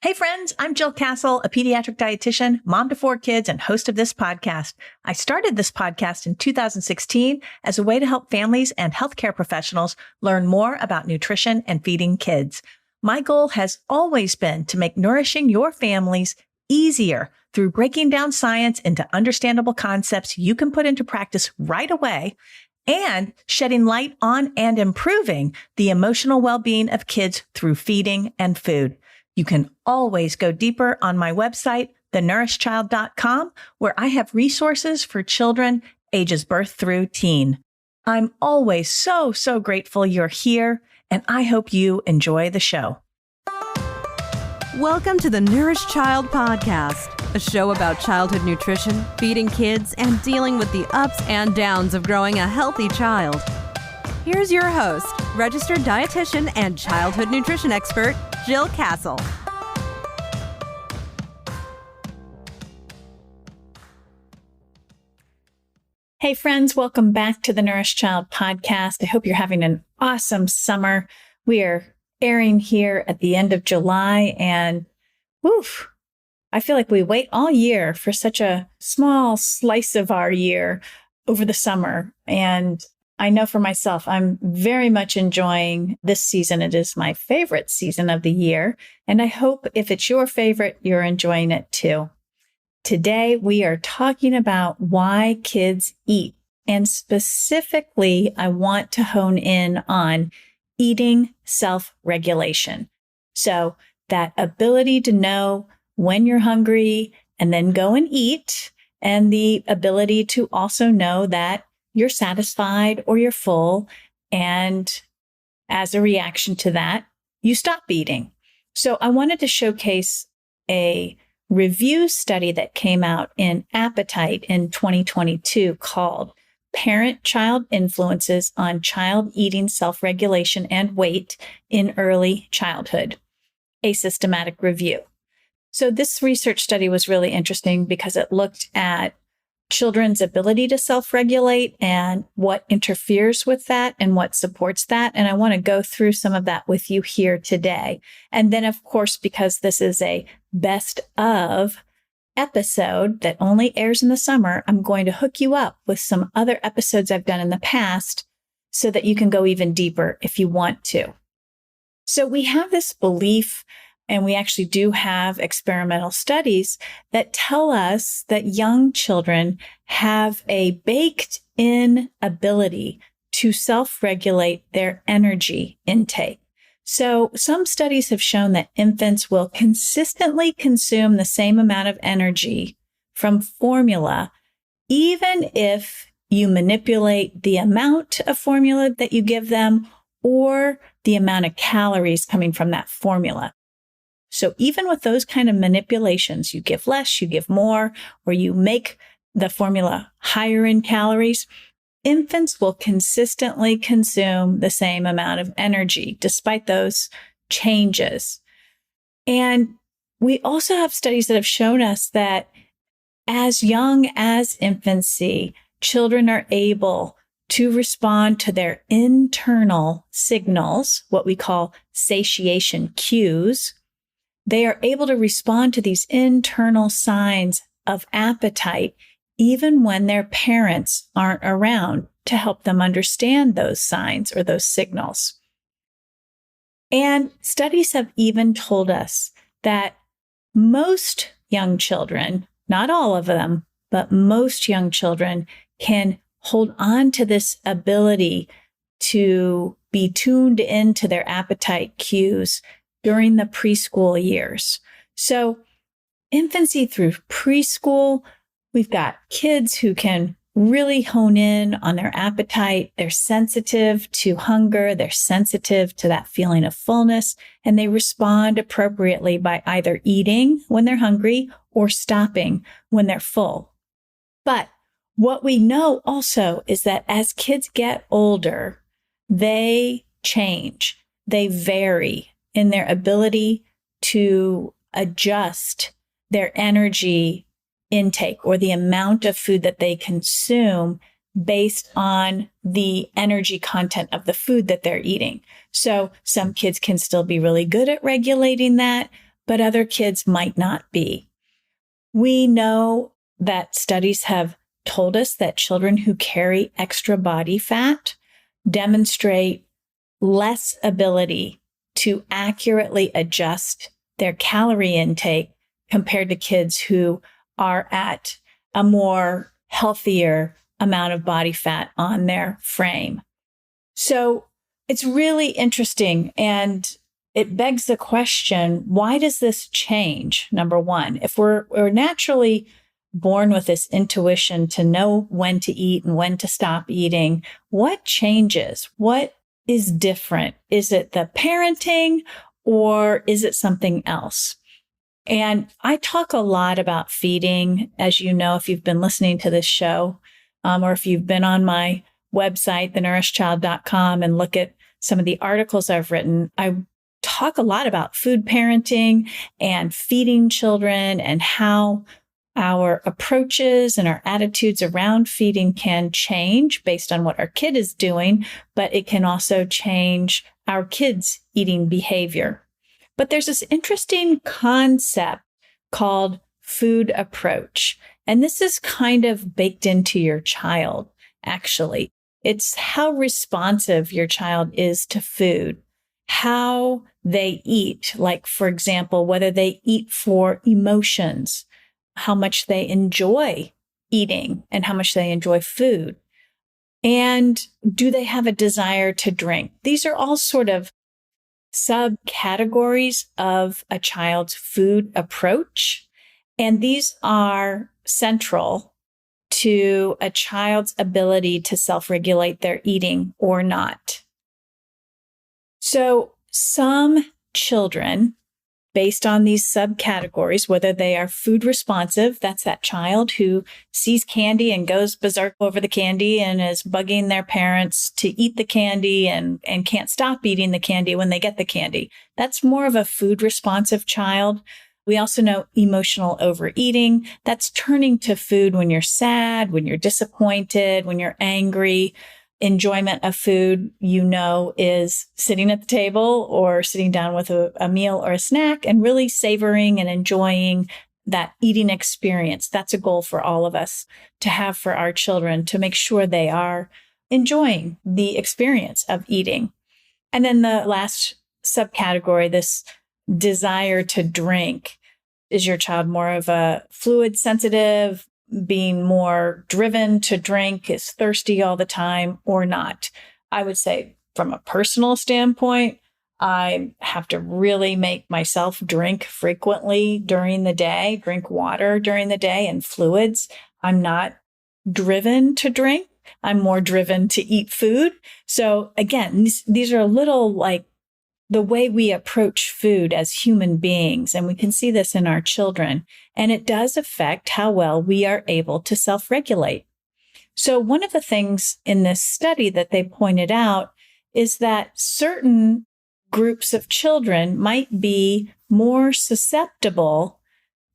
Hey friends, I'm Jill Castle, a pediatric dietitian, mom to 4 kids, and host of this podcast. I started this podcast in 2016 as a way to help families and healthcare professionals learn more about nutrition and feeding kids. My goal has always been to make nourishing your families easier through breaking down science into understandable concepts you can put into practice right away, and shedding light on and improving the emotional well-being of kids through feeding and food. You can always go deeper on my website, thenourishchild.com, where I have resources for children ages birth through teen. I'm always so grateful you're here, and I hope you enjoy the show. Welcome to the Nourish Child Podcast, a show about childhood nutrition, feeding kids, and dealing with the ups and downs of growing a healthy child. Here's your host, registered dietitian and childhood nutrition expert, Jill Castle. Hey friends, welcome back to the Nourish Child Podcast. I hope you're having an awesome summer. We are airing here at the end of July, and I feel like we wait all year for such a small slice of our year over the summer. And I know for myself, I'm very much enjoying this season. It is my favorite season of the year. And I hope if it's your favorite, you're enjoying it too. Today, we are talking about why kids eat. And specifically, I want to hone in on eating self-regulation. So that ability to know when you're hungry and then go and eat, and the ability to also know that you're satisfied or you're full, and as a reaction to that, you stop eating. So I wanted to showcase a review study that came out in Appetite in 2022 called Parent-Child Influences on Child Eating Self-Regulation and Weight in Early Childhood, a systematic review. So this research study was really interesting because it looked at children's ability to self-regulate and what interferes with that and what supports that. And I want to go through some of that with you here today. And then, of course, because this is a best of episode that only airs in the summer, I'm going to hook you up with some other episodes I've done in the past so that you can go even deeper if you want to. So we have this belief, and we actually do have experimental studies that tell us that young children have a baked-in ability to self-regulate their energy intake. So some studies have shown that infants will consistently consume the same amount of energy from formula, even if you manipulate the amount of formula that you give them or the amount of calories coming from that formula. So even with those kind of manipulations, you give less, you give more, or you make the formula higher in calories, infants will consistently consume the same amount of energy despite those changes. And we also have studies that have shown us that as young as infancy, children are able to respond to their internal signals, what we call satiation cues. They are able to respond to these internal signs of appetite even when their parents aren't around to help them understand those signs or those signals. And studies have even told us that most young children, not all of them, but most young children can hold on to this ability to be tuned into their appetite cues during the preschool years. So infancy through preschool, we've got kids who can really hone in on their appetite. They're sensitive to hunger. They're sensitive to that feeling of fullness, and they respond appropriately by either eating when they're hungry or stopping when they're full. But what we know also is that as kids get older, they change. They vary in their ability to adjust their energy intake or the amount of food that they consume based on the energy content of the food that they're eating. So some kids can still be really good at regulating that, but other kids might not be. We know that studies have told us that children who carry extra body fat demonstrate less ability to accurately adjust their calorie intake compared to kids who are at a more healthier amount of body fat on their frame. So it's really interesting, and it begs the question, why does this change? Number one, if we're naturally born with this intuition to know when to eat and when to stop eating, what changes? What is different? Is it the parenting or is it something else? And I talk a lot about feeding, as you know, if you've been listening to this show, or if you've been on my website, thenourishchild.com, and look at some of the articles I've written. I talk a lot about food parenting and feeding children and how our approaches and our attitudes around feeding can change based on what our kid is doing, but it can also change our kids' eating behavior. But there's this interesting concept called food approach. And this is kind of baked into your child, actually. It's how responsive your child is to food, how they eat, like, for example, whether they eat for emotions, how much they enjoy eating and how much they enjoy food. And do they have a desire to drink? These are all sort of subcategories of a child's food approach. And these are central to a child's ability to self-regulate their eating or not. So some children, based on these subcategories, whether they are food responsive, that's that child who sees candy and goes berserk over the candy and is bugging their parents to eat the candy and can't stop eating the candy when they get the candy. That's more of a food responsive child. We also know emotional overeating. That's turning to food when you're sad, when you're disappointed, when you're angry. Enjoyment of food, you know, is sitting at the table or sitting down with a meal or a snack and really savoring and enjoying that eating experience. That's a goal for all of us to have for our children, to make sure they are enjoying the experience of eating. And then the last subcategory, this desire to drink. Is your child more of a fluid sensitive, being more driven to drink, is thirsty all the time or not? I would say from a personal standpoint, I have to really make myself drink frequently during the day, drink water during the day and fluids. I'm not driven to drink. I'm more driven to eat food. So again, these are a little like the way we approach food as human beings, and we can see this in our children, and it does affect how well we are able to self-regulate. So one of the things in this study that they pointed out is that certain groups of children might be more susceptible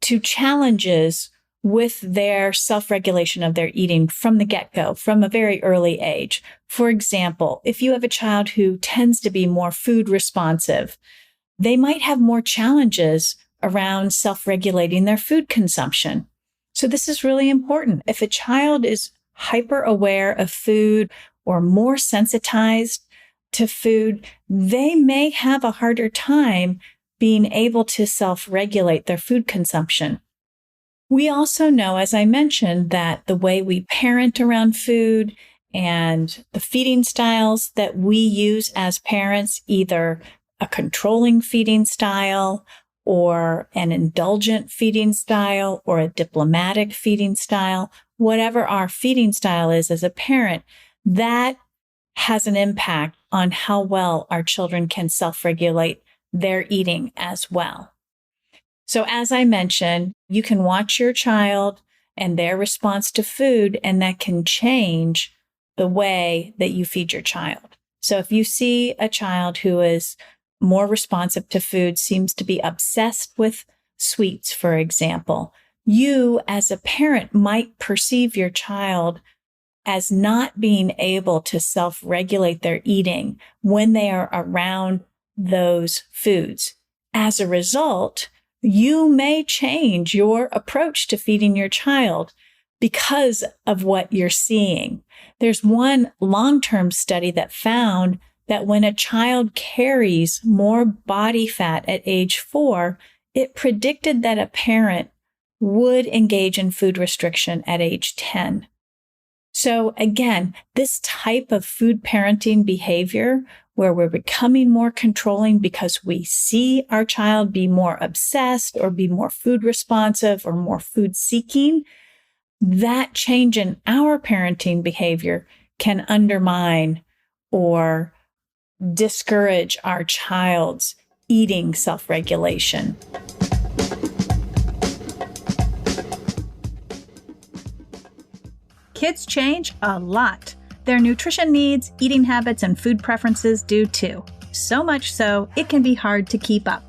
to challenges with their self-regulation of their eating from the get-go, from a very early age. For example, if you have a child who tends to be more food responsive, they might have more challenges around self-regulating their food consumption. So this is really important. If a child is hyper aware of food or more sensitized to food, they may have a harder time being able to self-regulate their food consumption. We also know, as I mentioned, that the way we parent around food and the feeding styles that we use as parents, either a controlling feeding style or an indulgent feeding style or a diplomatic feeding style, whatever our feeding style is as a parent, that has an impact on how well our children can self-regulate their eating as well. So as I mentioned, you can watch your child and their response to food, and that can change the way that you feed your child. So if you see a child who is more responsive to food, seems to be obsessed with sweets, for example, you as a parent might perceive your child as not being able to self-regulate their eating when they are around those foods. As a result, you may change your approach to feeding your child because of what you're seeing. There's one long-term study that found that when a child carries more body fat at age 4, it predicted that a parent would engage in food restriction at age 10. So again, this type of food parenting behavior where we're becoming more controlling because we see our child be more obsessed or be more food responsive or more food seeking, that change in our parenting behavior can undermine or discourage our child's eating self-regulation. Kids change a lot. Their nutrition needs, eating habits, and food preferences do too. So much so, it can be hard to keep up.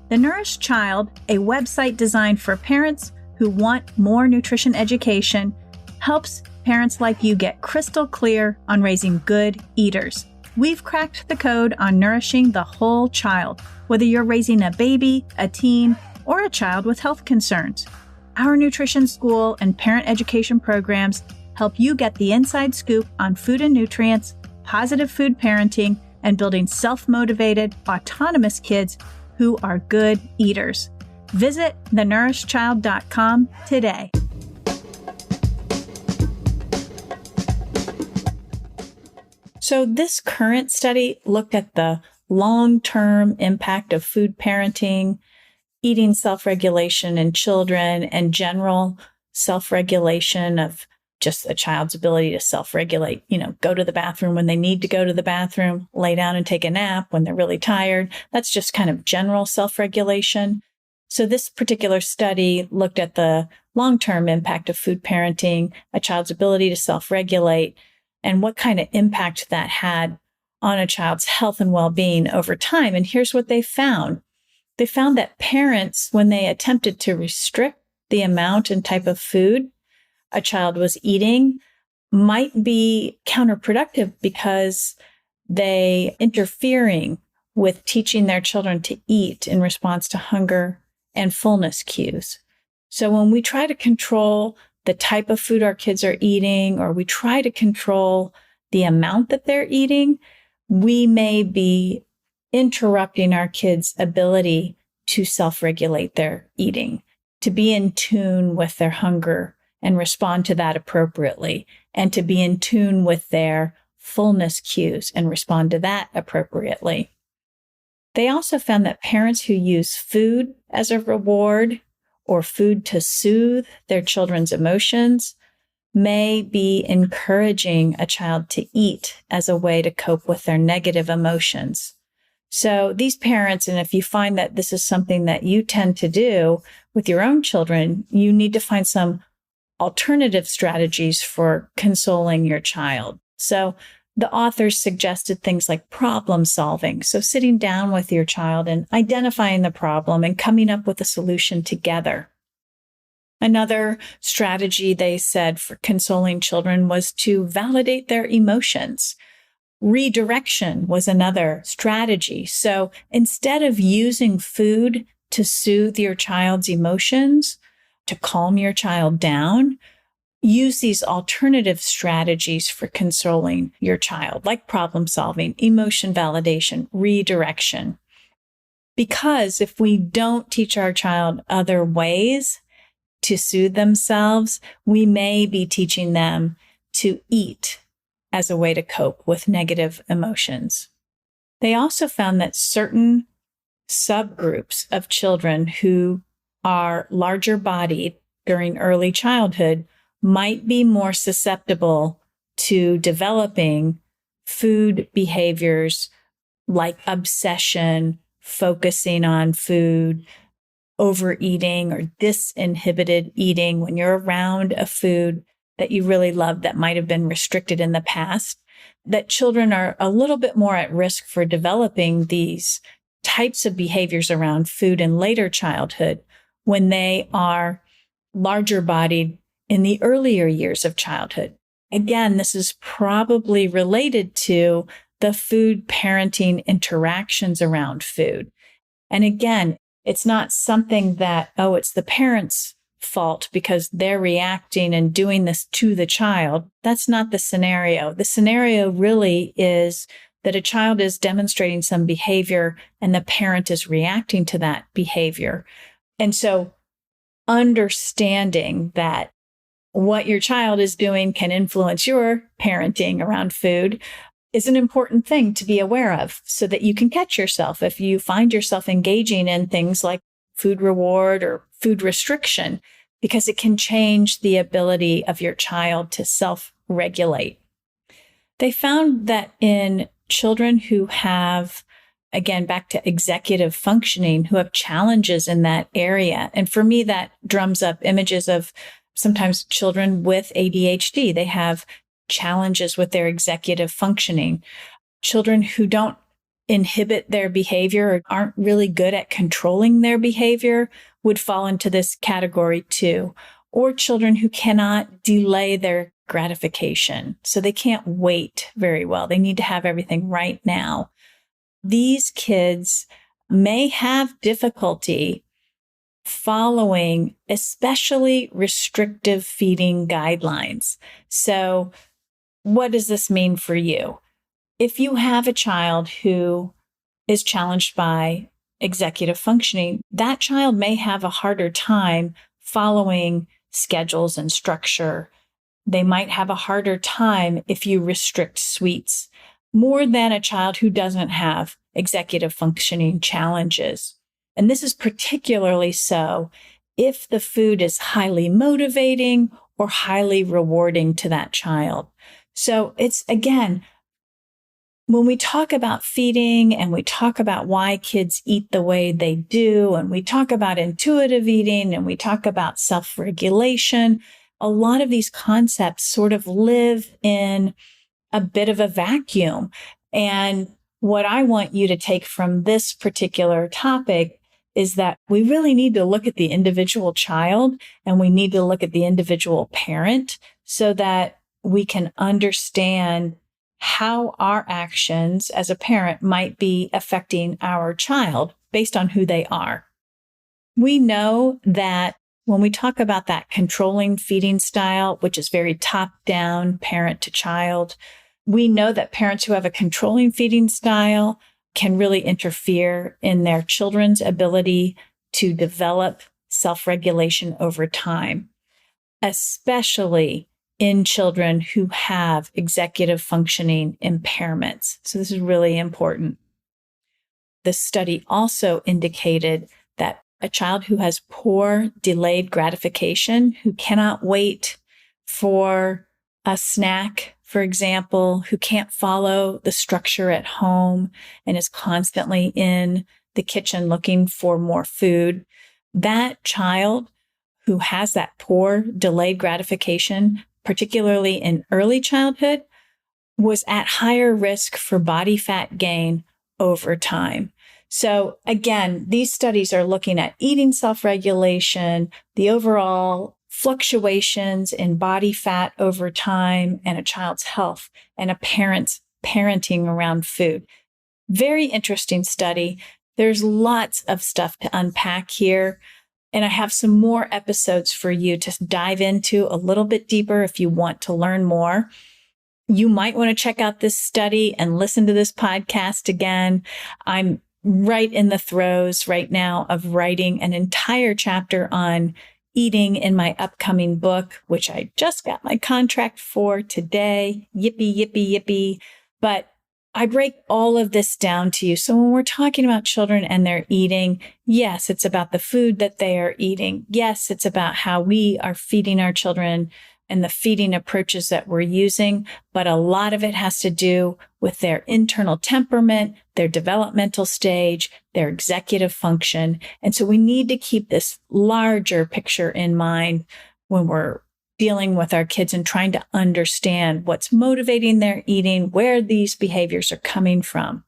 The Nourished Child, a website designed for parents who want more nutrition education, helps parents like you get crystal clear on raising good eaters. We've cracked the code on nourishing the whole child, whether you're raising a baby, a teen, or a child with health concerns. Our nutrition school and parent education programs help you get the inside scoop on food and nutrients, positive food parenting, and building self-motivated, autonomous kids who are good eaters. Visit thenourishedchild.com today. So this current study looked at the long-term impact of food parenting, eating self-regulation in children, and general self-regulation of just a child's ability to self-regulate, go to the bathroom when they need to go to the bathroom, lay down and take a nap when they're really tired. That's just kind of general self-regulation. So this particular study looked at the long-term impact of food parenting, a child's ability to self-regulate, and what kind of impact that had on a child's health and well-being over time. And here's what they found. They found that parents, when they attempted to restrict the amount and type of food a child was eating, might be counterproductive because they interfering with teaching their children to eat in response to hunger and fullness cues. So when we try to control the type of food our kids are eating, or we try to control the amount that they're eating, we may be interrupting our kids' ability to self-regulate their eating, to be in tune with their hunger and respond to that appropriately, and to be in tune with their fullness cues and respond to that appropriately. They also found that parents who use food as a reward or food to soothe their children's emotions may be encouraging a child to eat as a way to cope with their negative emotions. So these parents, and if you find that this is something that you tend to do with your own children, you need to find some alternative strategies for consoling your child. So the authors suggested things like problem solving. So sitting down with your child and identifying the problem and coming up with a solution together. Another strategy they said for consoling children was to validate their emotions. Redirection was another strategy. So instead of using food to soothe your child's emotions, to calm your child down, use these alternative strategies for consoling your child, like problem solving, emotion validation, redirection. Because if we don't teach our child other ways to soothe themselves, we may be teaching them to eat as a way to cope with negative emotions. They also found that certain subgroups of children who are larger bodied during early childhood might be more susceptible to developing food behaviors like obsession, focusing on food, overeating, or disinhibited eating when you're around a food that you really love that might have been restricted in the past, that children are a little bit more at risk for developing these types of behaviors around food in later childhood when they are larger bodied in the earlier years of childhood. Again, this is probably related to the food parenting interactions around food. And again, It's not something that, oh, it's the parent's fault because they're reacting and doing this to the child. That's not the scenario. The scenario really is that a child is demonstrating some behavior and the parent is reacting to that behavior. And so understanding that what your child is doing can influence your parenting around food is an important thing to be aware of so that you can catch yourself if you find yourself engaging in things like food reward or food restriction, because it can change the ability of your child to self-regulate. They found that in children who have, again, back to executive functioning, who have challenges in that area. And for me, that drums up images of sometimes children with ADHD. They have challenges with their executive functioning. Children who don't inhibit their behavior or aren't really good at controlling their behavior would fall into this category too. Or children who cannot delay their gratification. So they can't wait very well. They need to have everything right now. These kids may have difficulty following especially restrictive feeding guidelines. So what does this mean for you? If you have a child who is challenged by executive functioning, that child may have a harder time following schedules and structure. They might have a harder time if you restrict sweets more than a child who doesn't have executive functioning challenges. And this is particularly so if the food is highly motivating or highly rewarding to that child. So it's, again, when we talk about feeding and we talk about why kids eat the way they do, and we talk about intuitive eating and we talk about self-regulation, a lot of these concepts sort of live in a bit of a vacuum. And what I want you to take from this particular topic is that we really need to look at the individual child and we need to look at the individual parent so that we can understand how our actions as a parent might be affecting our child based on who they are. We know that when we talk about that controlling feeding style, which is very top-down, parent to child, we know that parents who have a controlling feeding style can really interfere in their children's ability to develop self-regulation over time, especially in children who have executive functioning impairments. So this is really important. The study also indicated that a child who has poor delayed gratification, who cannot wait for a snack, for example, who can't follow the structure at home and is constantly in the kitchen looking for more food, that child who has that poor delayed gratification, particularly in early childhood, was at higher risk for body fat gain over time. So again, these studies are looking at eating self-regulation, the overall fluctuations in body fat over time, and a child's health, and a parent's parenting around food. Very interesting study. There's lots of stuff to unpack here. And I have some more episodes for you to dive into a little bit deeper if you want to learn more. You might want to check out this study and listen to this podcast again. I'm right in the throes right now of writing an entire chapter on eating in my upcoming book, which I just got my contract for today. Yippee, yippee, yippee. But I break all of this down to you. So when we're talking about children and their eating, yes, it's about the food that they are eating. Yes, it's about how we are feeding our children and the feeding approaches that we're using. But a lot of it has to do with their internal temperament, their developmental stage, their executive function. And so we need to keep this larger picture in mind when we're dealing with our kids and trying to understand what's motivating their eating, where these behaviors are coming from.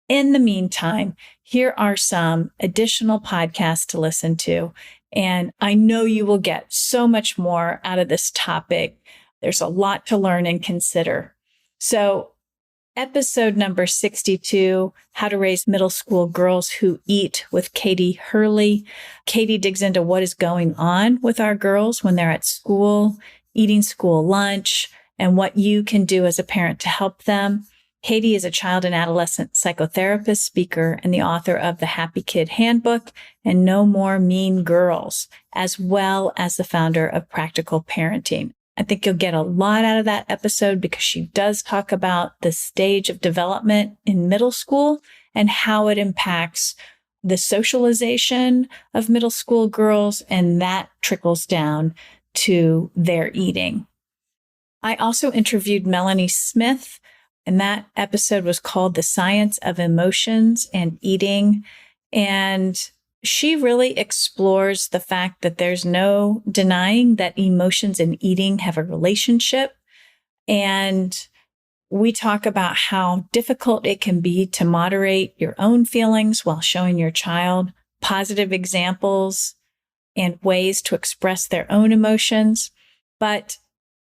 In the meantime, here are some additional podcasts to listen to. And I know you will get so much more out of this topic. There's a lot to learn and consider. So episode number 62, How to Raise Middle School Girls Who Eat with Katie Hurley. Katie digs into what is going on with our girls when they're at school, eating school lunch, and what you can do as a parent to help them. Katie is a child and adolescent psychotherapist, speaker, and the author of The Happy Kid Handbook and No More Mean Girls, as well as the founder of Practical Parenting. I think you'll get a lot out of that episode because she does talk about the stage of development in middle school and how it impacts the socialization of middle school girls, and that trickles down to their eating. I also interviewed Melanie Smith, and that episode was called The Science of Emotions and Eating. And she really explores the fact that there's no denying that emotions and eating have a relationship. And we talk about how difficult it can be to moderate your own feelings while showing your child positive examples and ways to express their own emotions. But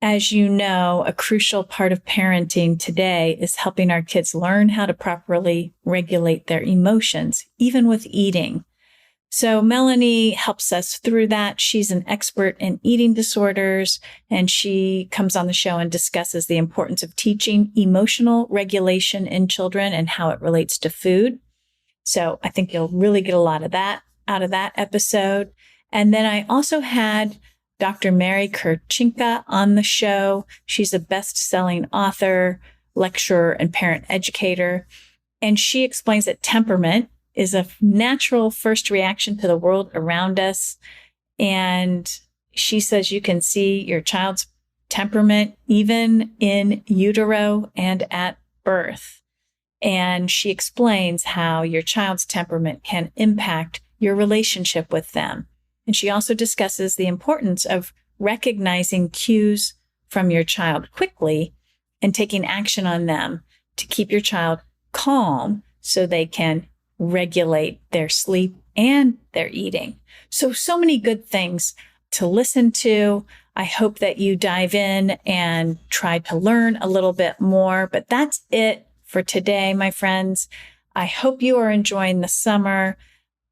as you know, a crucial part of parenting today is helping our kids learn how to properly regulate their emotions, even with eating. So Melanie helps us through that. She's an expert in eating disorders, and she comes on the show and discusses the importance of teaching emotional regulation in children and how it relates to food. So I think you'll really get a lot of that out of that episode. And then I also had Dr. Mary Kurchinka on the show. She's a best-selling author, lecturer, and parent educator. And she explains that temperament is a natural first reaction to the world around us. And she says you can see your child's temperament even in utero and at birth. And she explains how your child's temperament can impact your relationship with them. And she also discusses the importance of recognizing cues from your child quickly and taking action on them to keep your child calm so they can regulate their sleep and their eating. So many good things to listen to. I hope that you dive in and try to learn a little bit more. But that's it for today, my friends. I hope you are enjoying the summer.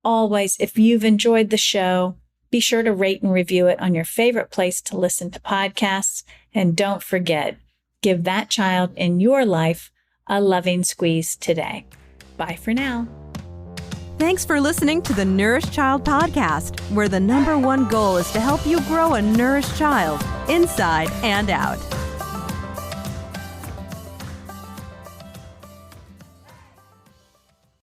Always, if you've enjoyed the show, be sure to rate and review it on your favorite place to listen to podcasts. And don't forget, give that child in your life a loving squeeze today. Bye for now. Thanks for listening to the Nourished Child Podcast, where the #1 goal is to help you grow a nourished child inside and out.